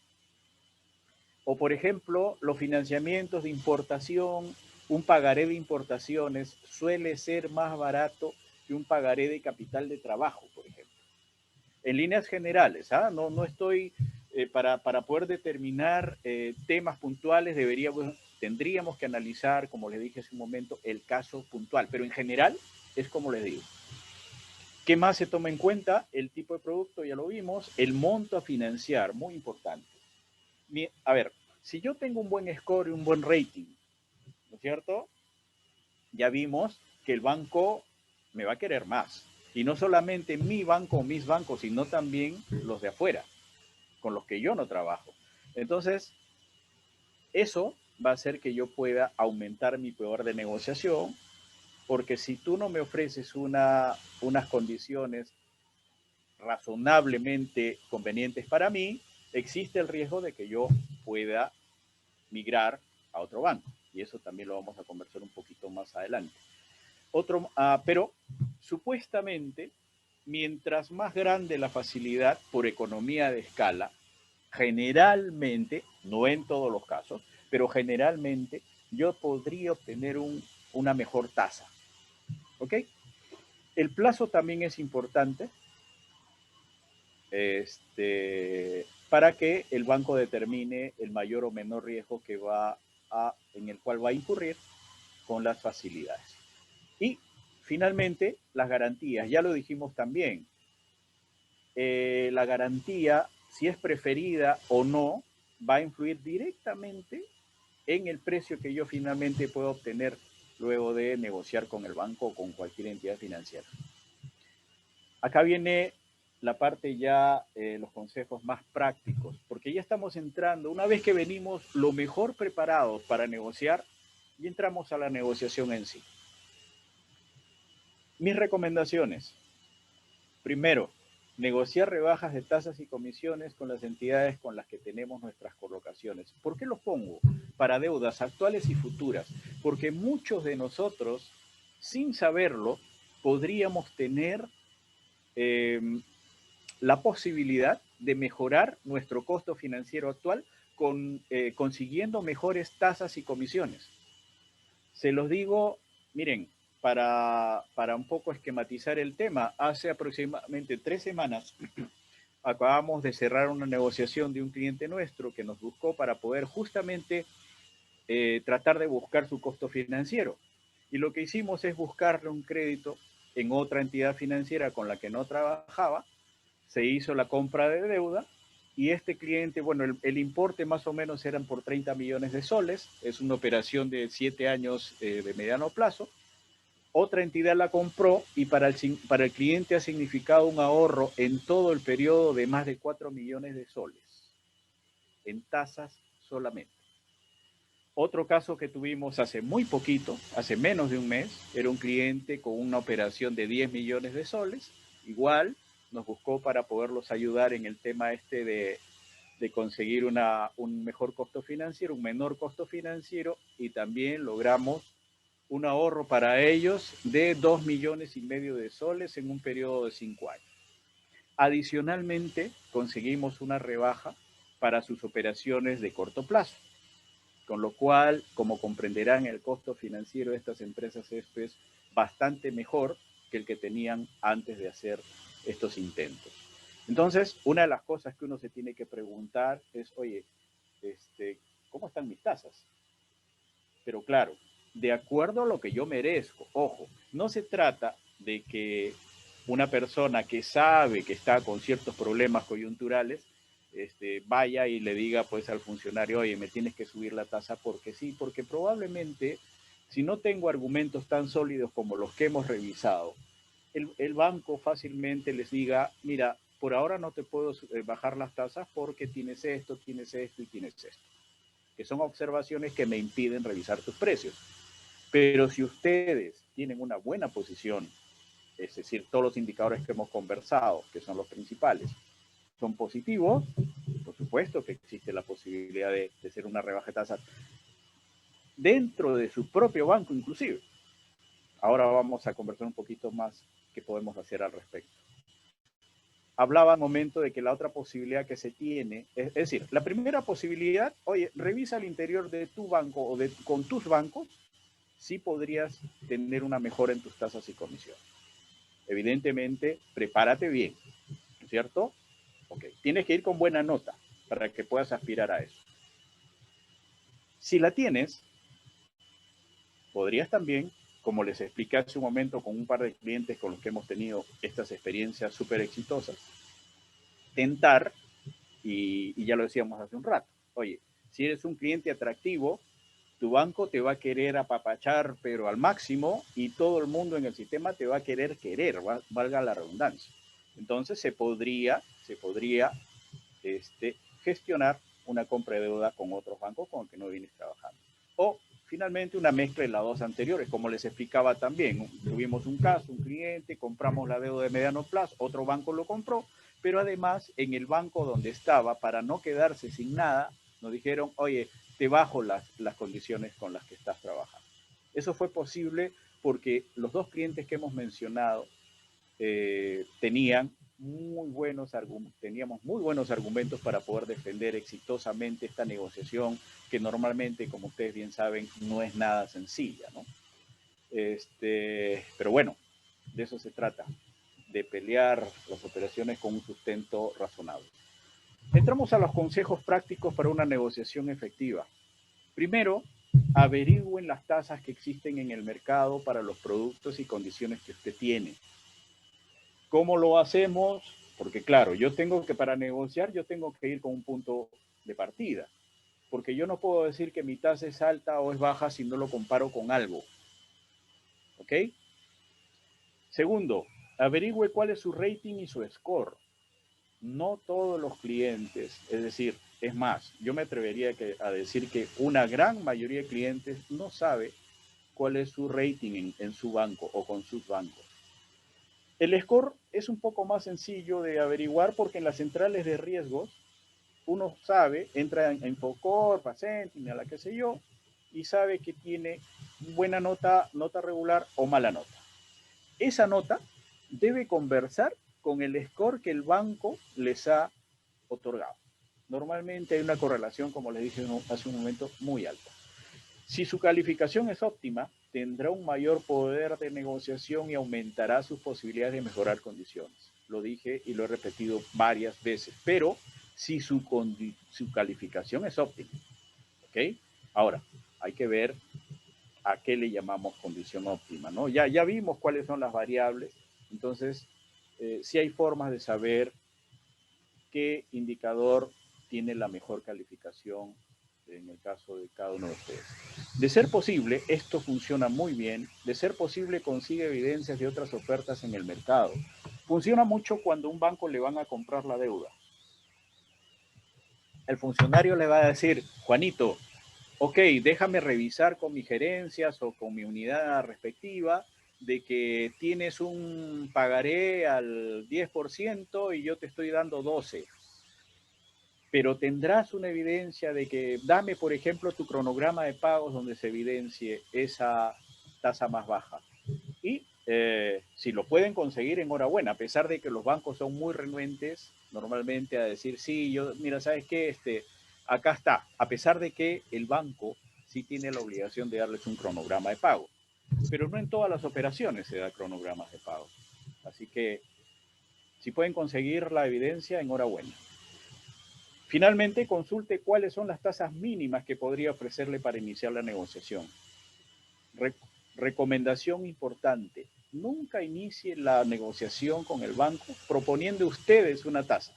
O, por ejemplo, los financiamientos de importación, un pagaré de importaciones suele ser más barato que un pagaré de capital de trabajo, por ejemplo. En líneas generales, ¿ah? No estoy, para poder determinar temas puntuales, tendríamos que analizar, como les dije hace un momento, el caso puntual, pero en general es como les digo. ¿Qué más se toma en cuenta? El tipo de producto, ya lo vimos, el monto a financiar, muy importante. A ver, si yo tengo un buen score y un buen rating, ¿no es cierto? Ya vimos que el banco me va a querer más. Y no solamente mi banco o mis bancos, sino también los de afuera, con los que yo no trabajo. Entonces, eso va a hacer que yo pueda aumentar mi poder de negociación, porque si tú no me ofreces unas condiciones razonablemente convenientes para mí, existe el riesgo de que yo pueda migrar a otro banco. Y eso también lo vamos a conversar un poquito más adelante. Pero supuestamente, mientras más grande la facilidad por economía de escala, generalmente, no en todos los casos, pero generalmente yo podría obtener una mejor tasa. ¿Ok? El plazo también es importante para que el banco determine el mayor o menor riesgo en el cual va a incurrir con las facilidades. Y finalmente, las garantías. Ya lo dijimos también. La garantía, si es preferida o no, va a influir directamente en el precio que yo finalmente puedo obtener luego de negociar con el banco o con cualquier entidad financiera. Acá viene la parte ya, los consejos más prácticos, porque ya estamos entrando, una vez que venimos lo mejor preparados para negociar, y entramos a la negociación en sí. Mis recomendaciones. Primero, negociar rebajas de tasas y comisiones con las entidades con las que tenemos nuestras colocaciones. ¿Por qué los pongo? Para deudas actuales y futuras. Porque muchos de nosotros, sin saberlo, podríamos tener eh, la posibilidad de mejorar nuestro costo financiero actual consiguiendo mejores tasas y comisiones. Se los digo, miren, para un poco esquematizar el tema, hace aproximadamente 3 semanas acabamos de cerrar una negociación de un cliente nuestro que nos buscó para poder justamente tratar de buscar su costo financiero. Y lo que hicimos es buscarle un crédito en otra entidad financiera con la que no trabajaba, se hizo la compra de deuda y este cliente, bueno, el importe más o menos eran por 30 millones de soles, es una operación de 7 años de mediano plazo. Otra entidad la compró y para el cliente ha significado un ahorro en todo el periodo de más de 4 millones de soles, en tasas solamente. Otro caso que tuvimos hace muy poquito, hace menos de un mes, era un cliente con una operación de 10 millones de soles, igual nos buscó para poderlos ayudar en el tema de conseguir un mejor costo financiero, un menor costo financiero, y también logramos un ahorro para ellos de 2 millones y medio de soles en un periodo de 5 años. Adicionalmente, conseguimos una rebaja para sus operaciones de corto plazo, con lo cual, como comprenderán, el costo financiero de estas empresas es pues, bastante mejor que el que tenían antes de hacer estos intentos. Entonces, una de las cosas que uno se tiene que preguntar es, oye, ¿cómo están mis tasas? Pero claro, de acuerdo a lo que yo merezco. Ojo, no se trata de que una persona que sabe que está con ciertos problemas coyunturales vaya y le diga pues al funcionario, oye, me tienes que subir la tasa porque sí, porque probablemente si no tengo argumentos tan sólidos como los que hemos revisado, el banco fácilmente les diga, mira, por ahora no te puedo bajar las tasas porque tienes esto y tienes esto, que son observaciones que me impiden revisar tus precios. Pero si ustedes tienen una buena posición, es decir, todos los indicadores que hemos conversado, que son los principales, son positivos, por supuesto que existe la posibilidad de hacer una rebaja de tasas dentro de su propio banco inclusive. Ahora vamos a conversar un poquito más qué podemos hacer al respecto. hablaba un momento de que la otra posibilidad que se tiene, es decir, la primera posibilidad, oye, revisa el interior de tu banco o con tus bancos, sí podrías tener una mejora en tus tasas y comisiones. Evidentemente, prepárate bien, ¿no es cierto? Ok, tienes que ir con buena nota para que puedas aspirar a eso. Si la tienes, podrías también, como les expliqué hace un momento con un par de clientes con los que hemos tenido estas experiencias súper exitosas, tentar, y ya lo decíamos hace un rato, oye, si eres un cliente atractivo, tu banco te va a querer apapachar, pero al máximo, y todo el mundo en el sistema te va a querer, valga la redundancia. Entonces se podría gestionar una compra de deuda con otros bancos con los que no vienes trabajando. O finalmente una mezcla de las dos anteriores, como les explicaba también. Tuvimos un caso, un cliente, compramos la deuda de mediano plazo, otro banco lo compró, pero además en el banco donde estaba, para no quedarse sin nada, nos dijeron, oye, te bajo las condiciones con las que estás trabajando. Eso fue posible porque los dos clientes que hemos mencionado teníamos muy buenos argumentos para poder defender exitosamente esta negociación, que normalmente, como ustedes bien saben, no es nada sencilla, ¿no? Pero bueno, de eso se trata, de pelear las operaciones con un sustento razonable. Entramos a los consejos prácticos para una negociación efectiva. Primero, averigüen las tasas que existen en el mercado para los productos y condiciones que usted tiene. ¿Cómo lo hacemos? Porque claro, para negociar, yo tengo que ir con un punto de partida. Porque yo no puedo decir que mi tasa es alta o es baja si no lo comparo con algo. ¿Ok? Segundo, averigüe cuál es su rating y su score. No todos los clientes, es decir, es más, yo me atrevería a decir que una gran mayoría de clientes no sabe cuál es su rating en su banco o con sus bancos. El score es un poco más sencillo de averiguar porque en las centrales de riesgos uno sabe, entra en Infocorp, a Sentinel, a qué sé yo, y sabe que tiene buena nota, nota regular o mala nota. Esa nota debe conversar con el score que el banco les ha otorgado. Normalmente hay una correlación, como les dije hace un momento, muy alta. Si su calificación es óptima, tendrá un mayor poder de negociación y aumentará sus posibilidades de mejorar condiciones. Lo dije y lo he repetido varias veces, pero si su calificación es óptima. ¿Ok? Ahora, hay que ver a qué le llamamos condición óptima, ¿no? Ya vimos cuáles son las variables, entonces sí hay formas de saber qué indicador tiene la mejor calificación en el caso de cada uno de ustedes. De ser posible, esto funciona muy bien. De ser posible, consigue evidencias de otras ofertas en el mercado. Funciona mucho cuando un banco le van a comprar la deuda. El funcionario le va a decir, Juanito, ok, déjame revisar con mis gerencias o con mi unidad respectiva de que tienes un pagaré al 10% y yo te estoy dando 12%. Pero tendrás una evidencia de que, dame por ejemplo tu cronograma de pagos donde se evidencie esa tasa más baja. Y si lo pueden conseguir, enhorabuena, a pesar de que los bancos son muy renuentes normalmente a decir, sí, mira, ¿sabes qué? Acá está, a pesar de que el banco sí tiene la obligación de darles un cronograma de pago. Pero no en todas las operaciones se da cronogramas de pago. Así que si pueden conseguir la evidencia, enhorabuena. Finalmente, consulte cuáles son las tasas mínimas que podría ofrecerle para iniciar la negociación. Recomendación importante: nunca inicie la negociación con el banco proponiendo ustedes una tasa,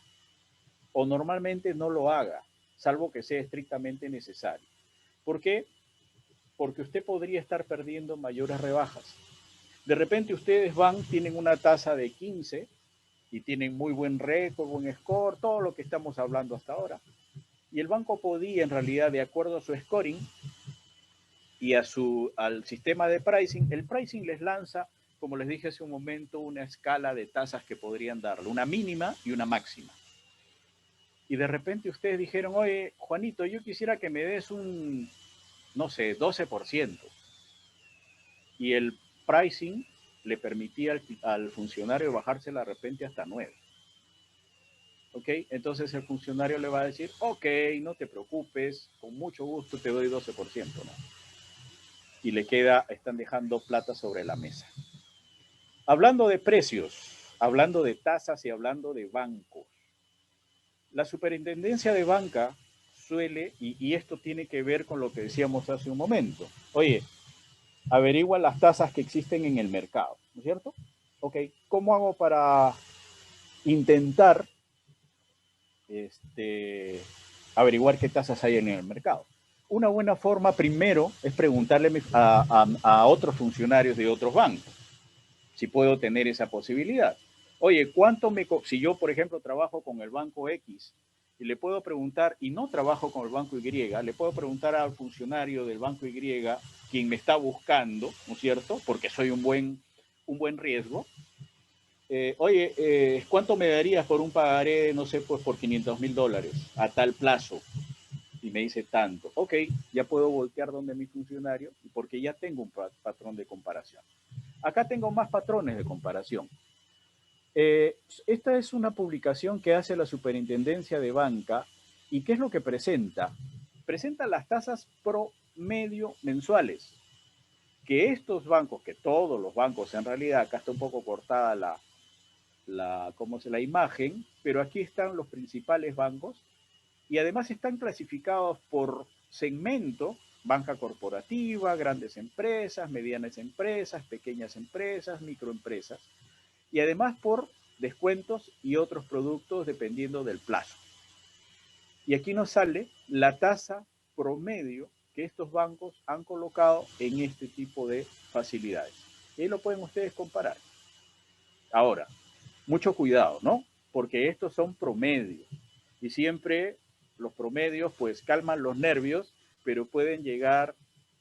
o normalmente no lo haga, salvo que sea estrictamente necesario. ¿Por qué? Porque usted podría estar perdiendo mayores rebajas. De repente ustedes tienen una tasa de 15 y tienen muy buen récord, buen score, todo lo que estamos hablando hasta ahora. Y el banco podía, en realidad, de acuerdo a su scoring y al sistema de pricing, el pricing les lanza, como les dije hace un momento, una escala de tasas que podrían darle, una mínima y una máxima. Y de repente ustedes dijeron, oye, Juanito, yo quisiera que me des un, no sé, 12%. Y el pricing le permitía al funcionario bajársela de repente hasta 9%. ¿Ok? Entonces el funcionario le va a decir, ok, no te preocupes, con mucho gusto te doy 12%, ¿no? Y le queda, están dejando plata sobre la mesa. Hablando de precios, hablando de tasas y hablando de bancos, la superintendencia de banca suele, y esto tiene que ver con lo que decíamos hace un momento, oye, averigua las tasas que existen en el mercado, ¿no es cierto? Ok, ¿cómo hago para intentar averiguar qué tasas hay en el mercado? Una buena forma primero es preguntarle a otros funcionarios de otros bancos si puedo tener esa posibilidad. Oye, si yo, por ejemplo, trabajo con el banco X y le puedo preguntar, y no trabajo con el banco Y, le puedo preguntar al funcionario del banco Y, quien me está buscando, ¿no es cierto? Porque soy un buen riesgo. Oye, ¿cuánto me darías por un pagaré, no sé, pues por $500,000 a tal plazo? Y me dice tanto. Ok, ya puedo voltear donde mi funcionario porque ya tengo un patrón de comparación. Acá tengo más patrones de comparación. Esta es una publicación que hace la Superintendencia de Banca. ¿Y qué es lo que presenta? Presenta las tasas promedio mensuales. Que estos bancos, que todos los bancos en realidad, acá está un poco cortada la imagen, pero aquí están los principales bancos y además están clasificados por segmento: banca corporativa, grandes empresas, medianas empresas, pequeñas empresas, microempresas, y además por descuentos y otros productos dependiendo del plazo. Y aquí nos sale la tasa promedio que estos bancos han colocado en este tipo de facilidades. Y ahí lo pueden ustedes comparar. Ahora, mucho cuidado, ¿no? Porque estos son promedios. Y siempre los promedios pues calman los nervios, pero pueden llegar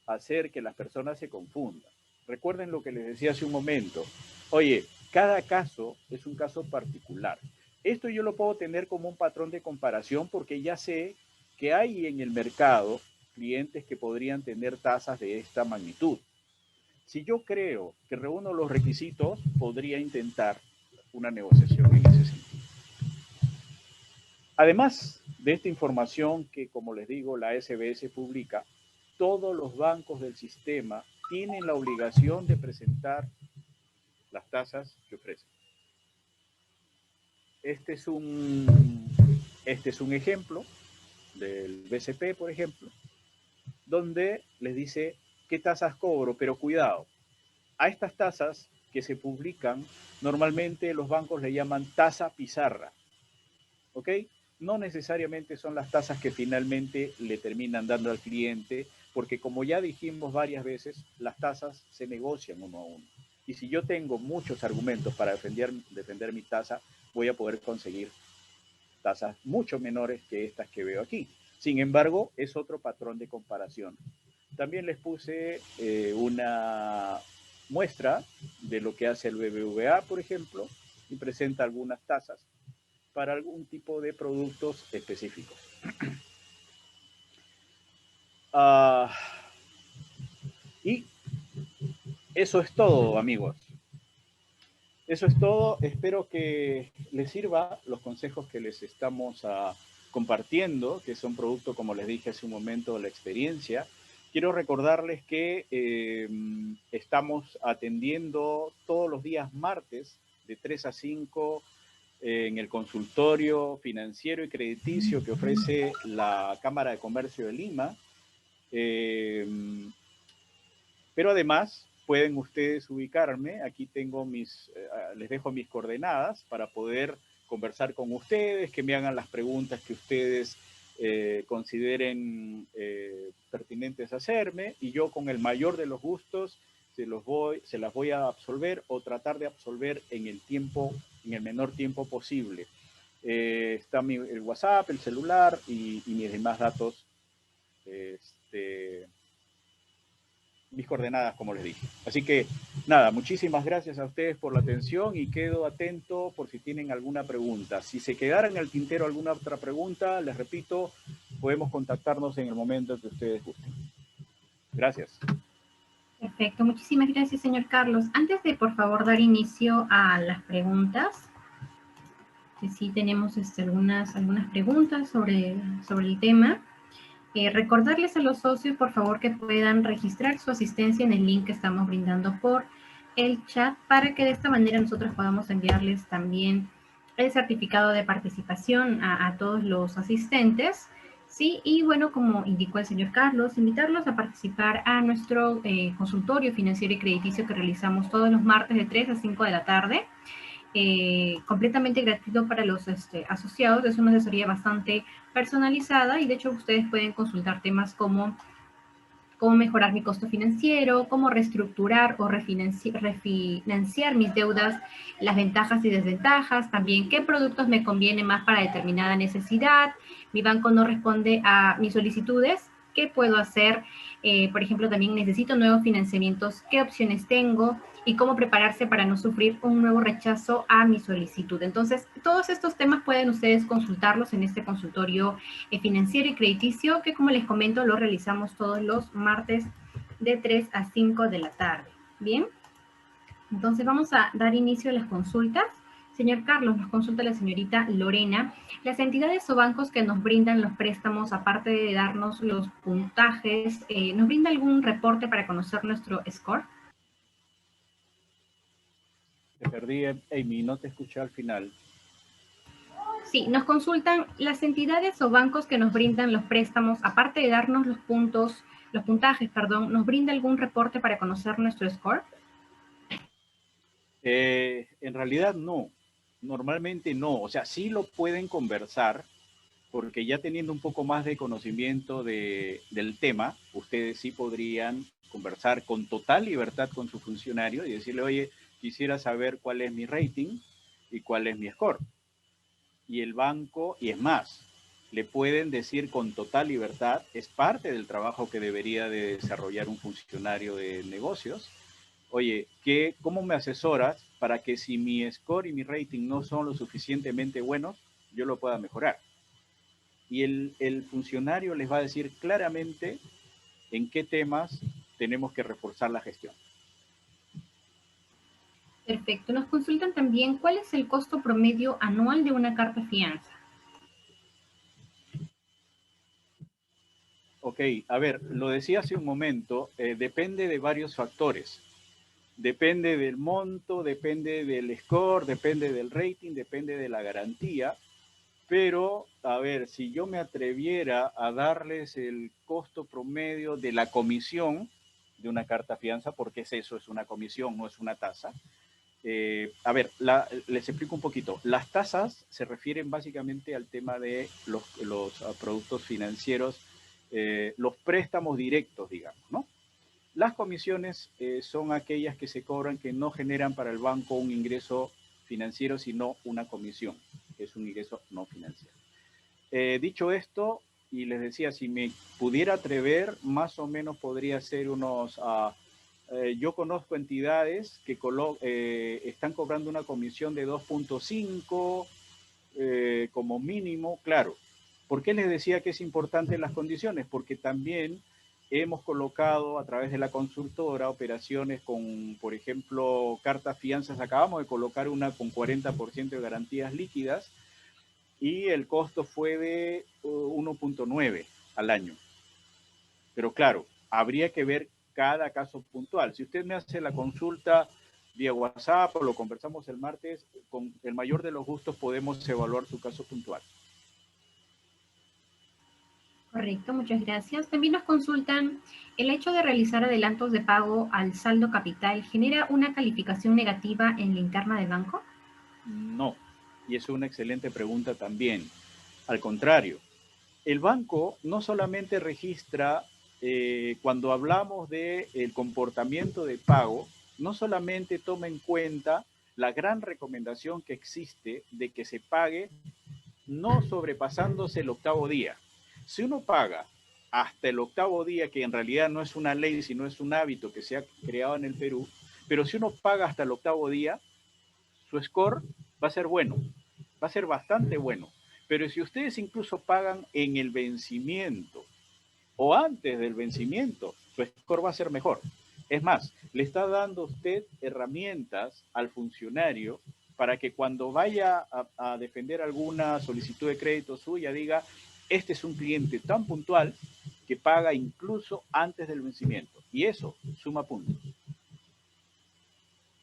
a hacer que las personas se confundan. Recuerden lo que les decía hace un momento. Oye, cada caso es un caso particular. Esto yo lo puedo tener como un patrón de comparación porque ya sé que hay en el mercado clientes que podrían tener tasas de esta magnitud. Si yo creo que reúno los requisitos, podría intentar una negociación en ese sentido. Además de esta información que, como les digo, la SBS publica, todos los bancos del sistema tienen la obligación de presentar las tasas que ofrecen. Este es un ejemplo del BCP, por ejemplo, donde les dice qué tasas cobro, pero cuidado, a estas tasas que se publican, normalmente los bancos le llaman tasa pizarra, ¿ok? No necesariamente son las tasas que finalmente le terminan dando al cliente, porque como ya dijimos varias veces, las tasas se negocian uno a uno. Y si yo tengo muchos argumentos para defender mi tasa, voy a poder conseguir tasas mucho menores que estas que veo aquí. Sin embargo, es otro patrón de comparación. También les puse una muestra de lo que hace el BBVA, por ejemplo, y presenta algunas tasas para algún tipo de productos específicos. Y eso es todo, amigos. Eso es todo. Espero que les sirva los consejos que les estamos compartiendo, que son producto, como les dije hace un momento, de la experiencia. Quiero recordarles que estamos atendiendo todos los días martes de 3 a 5 en el consultorio financiero y crediticio que ofrece la Cámara de Comercio de Lima. Pero además pueden ustedes ubicarme, aquí tengo les dejo mis coordenadas para poder conversar con ustedes, que me hagan las preguntas que ustedes consideren pertinentes hacerme, y yo con el mayor de los gustos se las voy a absolver o tratar de absolver en el menor tiempo posible. Está el WhatsApp, el celular y mis demás datos, mis coordenadas, como les dije. Así que nada, muchísimas gracias a ustedes por la atención y quedo atento por si tienen alguna pregunta. Si se quedara en el tintero alguna otra pregunta, les repito, podemos contactarnos en el momento que ustedes gusten. Gracias. Perfecto, muchísimas gracias, señor Carlos. Antes de, por favor, dar inicio a las preguntas, que sí tenemos algunas preguntas sobre el tema. Recordarles a los socios, por favor, que puedan registrar su asistencia en el link que estamos brindando por el chat para que de esta manera nosotros podamos enviarles también el certificado de participación a todos los asistentes. Sí, y bueno, como indicó el señor Carlos, invitarlos a participar a nuestro consultorio financiero y crediticio que realizamos todos los martes de 3 a 5 de la tarde. Completamente gratuito para los asociados. Es una asesoría bastante personalizada y de hecho ustedes pueden consultar temas como cómo mejorar mi costo financiero, cómo reestructurar o refinanciar mis deudas, las ventajas y desventajas, también qué productos me conviene más para determinada necesidad, mi banco no responde a mis solicitudes, qué puedo hacer, por ejemplo, también necesito nuevos financiamientos, qué opciones tengo y cómo prepararse para no sufrir un nuevo rechazo a mi solicitud. Entonces, todos estos temas pueden ustedes consultarlos en este consultorio financiero y crediticio que, como les comento, lo realizamos todos los martes de 3 a 5 de la tarde. Bien, entonces vamos a dar inicio a las consultas. Señor Carlos, nos consulta la señorita Lorena. Las entidades o bancos que nos brindan los préstamos, aparte de darnos los puntajes, ¿nos brinda algún reporte para conocer nuestro score? Te perdí, Amy, no te escuché al final. Sí, nos consultan las entidades o bancos que nos brindan los préstamos, aparte de darnos los puntajes, ¿nos brinda algún reporte para conocer nuestro score? En realidad no, normalmente no, o sea, sí lo pueden conversar, porque ya teniendo un poco más de conocimiento del tema, ustedes sí podrían conversar con total libertad con su funcionario y decirle, oye, quisiera saber cuál es mi rating y cuál es mi score. Y el banco, y es más, le pueden decir con total libertad, es parte del trabajo que debería de desarrollar un funcionario de negocios. Oye, ¿cómo me asesoras para que si mi score y mi rating no son lo suficientemente buenos, yo lo pueda mejorar? Y el funcionario les va a decir claramente en qué temas tenemos que reforzar la gestión. Perfecto. Nos consultan también cuál es el costo promedio anual de una carta fianza. Ok, a ver, lo decía hace un momento, depende de varios factores. Depende del monto, depende del score, depende del rating, depende de la garantía. Pero, a ver, si yo me atreviera a darles el costo promedio de la comisión de una carta fianza, porque es eso, es una comisión, no es una tasa. A ver, les explico un poquito. Las tasas se refieren básicamente al tema de los productos financieros, los préstamos directos, digamos, ¿no? Las comisiones son aquellas que se cobran que no generan para el banco un ingreso financiero, sino una comisión, que es un ingreso no financiero. Dicho esto, y les decía, si me pudiera atrever, más o menos podría ser unos... yo conozco entidades que están cobrando una comisión de 2.5 como mínimo, claro. ¿Por qué les decía que es importante las condiciones? Porque también hemos colocado a través de la consultora operaciones con, por ejemplo, cartas fianzas. Acabamos de colocar una con 40% de garantías líquidas y el costo fue de 1.9 al año. Pero claro, habría que ver cada caso puntual. Si usted me hace la consulta vía WhatsApp o lo conversamos el martes, con el mayor de los gustos podemos evaluar su caso puntual. Correcto, muchas gracias. También nos consultan, ¿el hecho de realizar adelantos de pago al saldo capital genera una calificación negativa en la interna del banco? No, y es una excelente pregunta también. Al contrario, el banco no solamente registra, cuando hablamos del comportamiento de pago, no solamente toma en cuenta la gran recomendación que existe de que se pague no sobrepasándose el octavo día. Si uno paga hasta el octavo día, que en realidad no es una ley, sino es un hábito que se ha creado en el Perú, pero si uno paga hasta el octavo día, su score va a ser bueno, va a ser bastante bueno. Pero si ustedes incluso pagan en el vencimiento o antes del vencimiento, su score va a ser mejor. Es más, le está dando usted herramientas al funcionario para que cuando vaya a defender alguna solicitud de crédito suya diga, este es un cliente tan puntual que paga incluso antes del vencimiento. Y eso suma puntos.